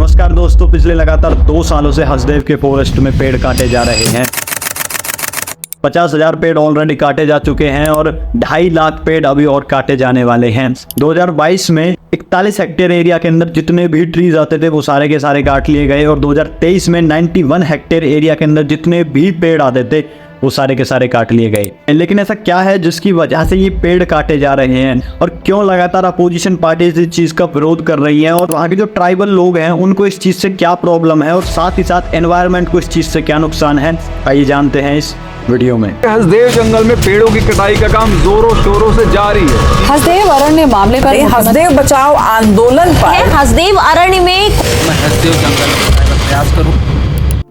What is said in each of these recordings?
नमस्कार दोस्तों, पिछले लगातार 2 सालों से हसदेव के फॉरेस्ट में पेड़ काटे जा रहे हैं। 50,000 पेड़ ऑलरेडी काटे जा चुके हैं और 2.5 लाख पेड़ अभी और काटे जाने वाले हैं। 2022 में 41 हेक्टेयर एरिया के अंदर जितने भी ट्रीज आते थे वो सारे के सारे काट लिए गए और 2023 में 91 हेक्टेयर एरिया के अंदर जितने भी पेड़ आते थे वो सारे के सारे काट लिए गए। लेकिन ऐसा क्या है जिसकी वजह से ये पेड़ काटे जा रहे हैं और क्यों लगातार अपोजिशन पार्टी इस चीज का विरोध कर रही है और वहाँ के जो ट्राइबल लोग हैं उनको इस चीज से क्या प्रॉब्लम है और साथ ही साथ एनवायरनमेंट को इस चीज से क्या नुकसान है, आइए जानते हैं इस वीडियो में। हसदेव जंगल में पेड़ों की कटाई का काम जोरों शोरों से जारी है। हसदेव अरण्य मामले पर हसदेव बचाओ आंदोलन पर हसदेव अरण्य में हसदेव जंगल का प्रयास करूं।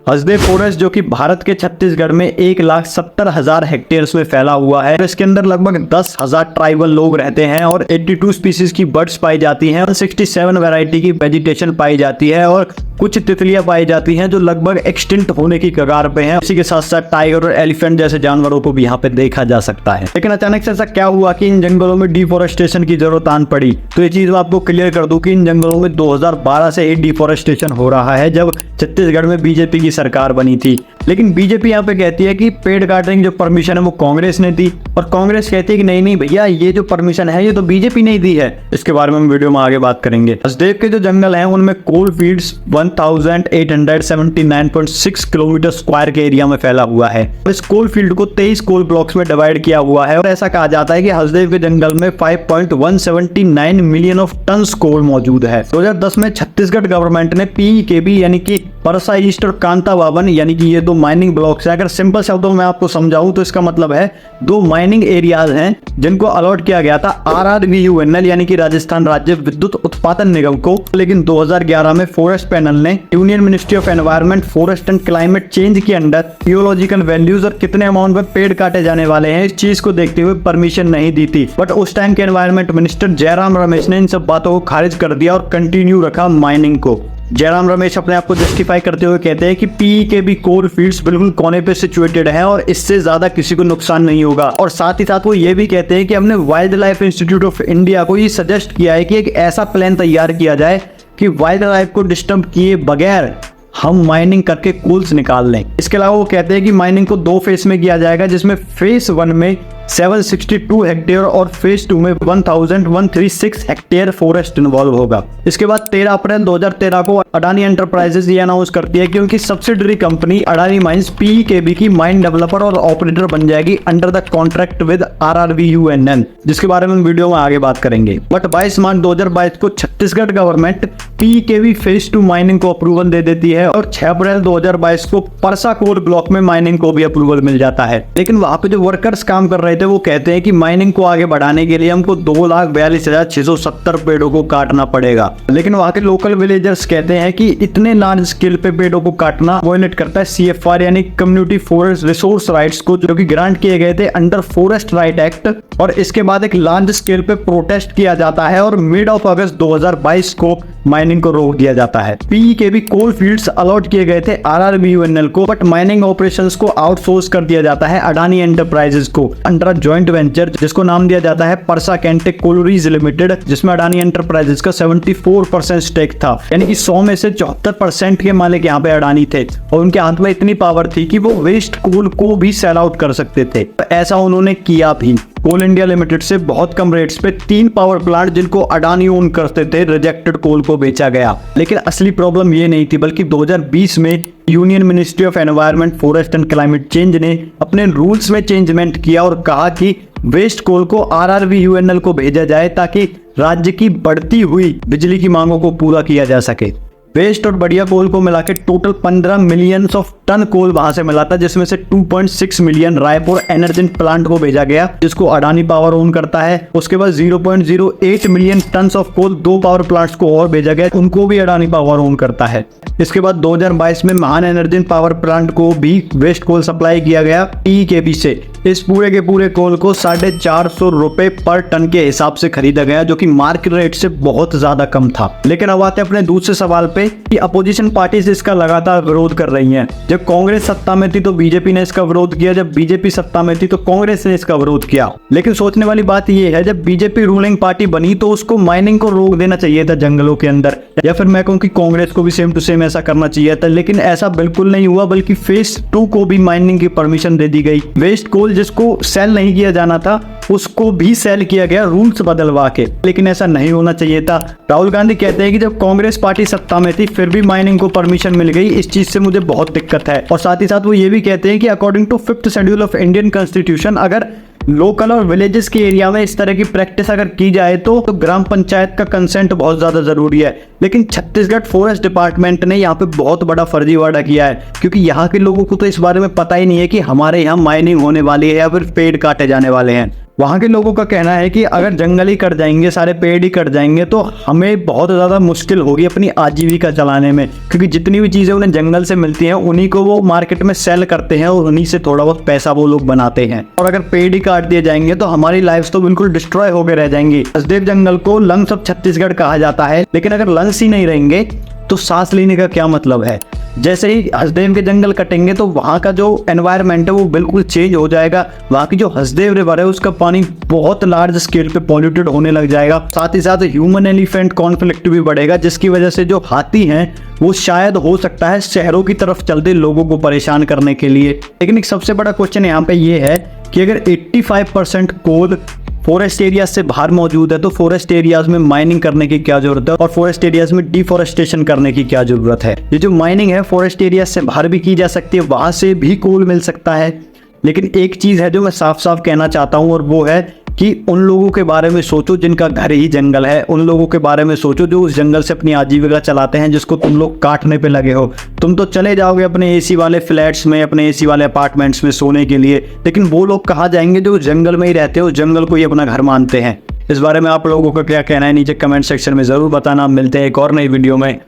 हसदेव फॉरेस्ट जो कि भारत के छत्तीसगढ़ में 1,70,000 हेक्टेयर में फैला हुआ है। इसके अंदर लगभग 10,000 ट्राइबल लोग रहते हैं और 82 स्पीसीज की बर्ड्स पाई जाती हैं, 67 वैरायटी की वेजिटेशन पाई जाती है और कुछ तितलियां पाई जाती हैं जो लगभग एक्सटिंक्ट होने की कगार पे हैं। इसी के साथ साथ टाइगर और एलिफेंट जैसे जानवरों को भी यहाँ पे देखा जा सकता है। लेकिन अचानक से ऐसा क्या हुआ कि इन जंगलों में डिफोरेस्टेशन की जरूरत आन पड़ी? तो ये चीज मैं आपको क्लियर कर दूं कि इन जंगलों में 2012 से ही डिफोरेस्टेशन हो रहा है, जब छत्तीसगढ़ में बीजेपी की सरकार बनी थी। लेकिन बीजेपी यहाँ पे कहती है कि पेड़ काटने की जो परमिशन है वो कांग्रेस ने दी और कांग्रेस कहती है कि नहीं भैया, ये जो परमिशन है ये तो बीजेपी ने दी है। इसके बारे में हम वीडियो में आगे बात करेंगे। हसदेव के जो जंगल हैं उनमें कोल फील्ड्स 1879.6 किलोमीटर स्क्वायर के एरिया में फैला हुआ है। इस कोल फील्ड को 23 कोल ब्लॉक्स में डिवाइड किया हुआ है और ऐसा कहा जाता है कि हसदेव के जंगल में 5.179 मिलियन ऑफ टन कोल मौजूद है। 2010 में छत्तीसगढ़ गवर्नमेंट ने पीईकेबी यानी कि परसा ईस्ट और कांता बावन यानी कि ये 2 माइनिंग ब्लॉक्स हैं। अगर सिंपल शब्दों में आपको समझाऊं तो इसका मतलब है 2 माइनिंग एरियाज हैं जिनको अलॉट किया गया था RRVUNL यानी कि राजस्थान राज्य विद्युत उत्पादन निगम को। लेकिन 2011 में फॉरेस्ट पैनल ने union ministry of environment, forest and climate change के अंडर इकोलॉजिकल वैल्यूज और कितने अमाउंट में पेड़ काटे जाने वाले हैं इस चीज को देखते हुए परमिशन नहीं दी थी। बट उस टाइम के एनवायरनमेंट मिनिस्टर जयराम रमेश ने इन सब बातों को खारिज कर दिया और कंटिन्यू रखा माइनिंग को। जयराम रमेश अपने आप को जस्टिफाई करते हुए कहते हैं कि पीईकेबी कोल फील्ड्स बिल्कुल कोने पे सिचुएटेड है और इससे ज्यादा किसी को नुकसान नहीं होगा। और साथ ही साथ वो ये भी कहते हैं कि हमने wild life institute of India को ये सजेस्ट किया है कि एक ऐसा प्लान तैयार किया जाए कि वाइल्ड लाइफ को डिस्टर्ब किए बगैर हम माइनिंग करके कोल्स निकाल लें। इसके अलावा वो कहते हैं कि माइनिंग को 2 फेज में किया जाएगा, जिसमें फेज 1 में 762 हेक्टेयर और फेज 2 में 1136 हेक्टेयर फॉरेस्ट इन्वॉल्व होगा। इसके बाद 13 अप्रैल 2013 को अडानी एंटरप्राइजेस ये अनाउंस करती है कि उनकी सब्सिडरी कंपनी अडानी माइंस पीईकेबी की माइन डेवलपर और ऑपरेटर बन जाएगी under the contract with RRVUNL, जिसके बारे में वीडियो में आगे बात करेंगे। बट 22 मार्च 2022 को छत्तीसगढ़ गवर्नमेंट पीईकेबी फेज 2 माइनिंग को अप्रूवल दे देती है और 6 अप्रैल 2022 को परसा कोल ब्लॉक में माइनिंग को भी अप्रूवल मिल जाता है। लेकिन वहां पे जो वर्कर्स काम कर रहे थे वो कहते हैं कि माइनिंग को आगे बढ़ाने के लिए हमको 2,42,670 पेड़ों को काटना पड़ेगा। लेकिन वहां के लोकल विलेजर्स कहते हैं कि इतने लार्ज स्केल पे पेड़ों को काटना वायलेट करता है CFR यानी कम्युनिटी फॉरेस्ट रिसोर्स राइट्स को, जो कि ग्रांट किए गए थे अंडर फॉरेस्ट राइट एक्ट। और इसके बाद एक लार्ज स्केल पे प्रोटेस्ट किया जाता है और मिड ऑफ अगस्त 2022 को माइनिंग को रोक दिया जाता है। पीईकेबी कोल फील्ड्स अलॉट किए गए थे RRVUNL को, बट माइनिंग ऑपरेशंस को आउटसोर्स कर दिया जाता है अडानी एंटरप्राइजेस को अंडर जॉइंट वेंचर, जिसको नाम दिया जाता है परसा कैंटेक कोलरीज लिमिटेड, जिसमें अडानी एंटरप्राइजेस का 74% स्टेक था। यानी कि 100 में से 74% के मालिक यहाँ पे अडानी थे और उनके हाथ में इतनी पावर थी कि वो वेस्ट कोल को भी सेल आउट कर सकते थे। ऐसा उन्होंने किया भी। कोल इंडिया लिमिटेड से बहुत कम रेट्स पे 3 पावर प्लांट जिनको अडानी ओन करते थे रिजेक्टेड कोल को बेचा गया। लेकिन असली प्रॉब्लम ये नहीं थी, बल्कि 2020 में union ministry of environment, forest and climate change ने अपने रूल्स में चेंजमेंट किया और कहा कि वेस्ट कोल को RRVUNL को भेजा जाए ताकि राज्य की बढ़ती हुई बिजली की मांगों को पूरा किया जा सके। वेस्ट और बढ़िया कोल को मिला के total 15 million of ton coal वहां से मिला था, जिसमें से 2.6 मिलियन रायपुर एनर्जी प्लांट को भेजा गया जिसको अडानी पावर ओन करता है। उसके बाद 0.08 million tonne of coal 2 power plants को और भेजा गया, उनको भी अडानी पावर ओन करता है। इसके बाद 2022 में महान एनर्जी पावर प्लांट को भी वेस्ट कोल सप्लाई किया गया पीईकेबी से, इस पूरे के पूरे कोल को 450 रुपए पर टन के हिसाब से खरीदा गया, जो कि मार्केट रेट से बहुत ज्यादा कम था। लेकिन अब आते हैं अपने दूसरे सवाल पे कि अपोजिशन पार्टीज इसका लगातार विरोध कर रही हैं। जब कांग्रेस सत्ता में थी तो बीजेपी ने इसका विरोध किया, जब बीजेपी सत्ता में थी तो कांग्रेस ने इसका विरोध किया। लेकिन सोचने वाली बात यह है, जब बीजेपी रूलिंग पार्टी बनी तो उसको माइनिंग को रोक देना चाहिए था जंगलों के अंदर, या फिर मैं कहूँ कि कांग्रेस को भी सेम टू सेम ऐसा करना चाहिए था। लेकिन ऐसा बिल्कुल नहीं हुआ, बल्कि फेज 2 को भी माइनिंग की परमिशन दे दी गई। वेस्ट कोल जिसको सेल नहीं किया जाना था उसको भी सेल किया गया रूल्स बदलवा के, लेकिन ऐसा नहीं होना चाहिए था। राहुल गांधी कहते हैं कि जब कांग्रेस पार्टी सत्ता में थी फिर भी माइनिंग को परमिशन मिल गई, इस चीज से मुझे बहुत दिक्कत है। और साथ ही साथ वो ये भी कहते हैं कि according to 5th schedule of Indian constitution, अगर लोकल और विलेजेस के एरिया में इस तरह की प्रैक्टिस अगर की जाए तो ग्राम पंचायत का कंसेंट बहुत ज्यादा जरूरी है। लेकिन छत्तीसगढ़ फॉरेस्ट डिपार्टमेंट ने यहाँ पे बहुत बड़ा फर्जीवाड़ा किया है, क्योंकि यहाँ के लोगों को तो इस बारे में पता ही नहीं है कि हमारे यहाँ माइनिंग होने वाली है या फिर पेड़ काटे जाने वाले हैं। वहाँ के लोगों का कहना है कि अगर जंगल ही कट जाएंगे, सारे पेड़ ही कट जाएंगे तो हमें बहुत ज़्यादा मुश्किल होगी अपनी आजीविका चलाने में, क्योंकि जितनी भी चीज़ें उन्हें जंगल से मिलती हैं उन्हीं को वो मार्केट में सेल करते हैं और उन्हीं से थोड़ा बहुत पैसा वो लोग बनाते हैं। और अगर पेड़ ही काट दिए जाएंगे तो हमारी लाइफ तो बिल्कुल डिस्ट्रॉय होकर रह जाएंगी। हसदेव जंगल को लंग्स ऑफ छत्तीसगढ़ कहा जाता है, लेकिन अगर लंग्स ही नहीं रहेंगे तो सांस लेने का क्या मतलब है। जैसे ही हसदेव के जंगल कटेंगे तो वहाँ का जो एनवायरनमेंट है वो बिल्कुल चेंज हो जाएगा। वहाँ की जो हसदेव रिवर है उसका पानी बहुत लार्ज स्केल पे पॉल्यूटेड होने लग जाएगा। साथ ही साथ ह्यूमन एलिफेंट कॉन्फ्लिक्ट भी बढ़ेगा, जिसकी वजह से जो हाथी हैं वो शायद हो सकता है शहरों की तरफ चलते लोगों को परेशान करने के लिए। लेकिन एक सबसे बड़ा क्वेश्चन यहाँ पे ये है कि अगर 85% कोल फॉरेस्ट एरिया से बाहर मौजूद है तो फॉरेस्ट एरियाज में माइनिंग करने की क्या जरूरत है और फॉरेस्ट एरियाज में डिफॉरेस्टेशन करने की क्या जरूरत है। ये जो माइनिंग है फॉरेस्ट एरिया से बाहर भी की जा सकती है, वहां से भी कोल मिल सकता है। लेकिन एक चीज है जो मैं साफ साफ कहना चाहता हूं, और वो है कि उन लोगों के बारे में सोचो जिनका घर ही जंगल है। उन लोगों के बारे में सोचो जो उस जंगल से अपनी आजीविका चलाते हैं, जिसको तुम लोग काटने पे लगे हो। तुम तो चले जाओगे अपने एसी वाले फ्लैट्स में, अपने एसी वाले अपार्टमेंट्स में सोने के लिए, लेकिन वो लोग कहाँ जाएंगे जो जंगल में ही रहते हो, जंगल को ही अपना घर मानते हैं। इस बारे में आप लोगों का क्या कहना है नीचे कमेंट सेक्शन में जरूर बताना। मिलते हैं एक और नई वीडियो में।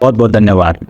बहुत बहुत धन्यवाद।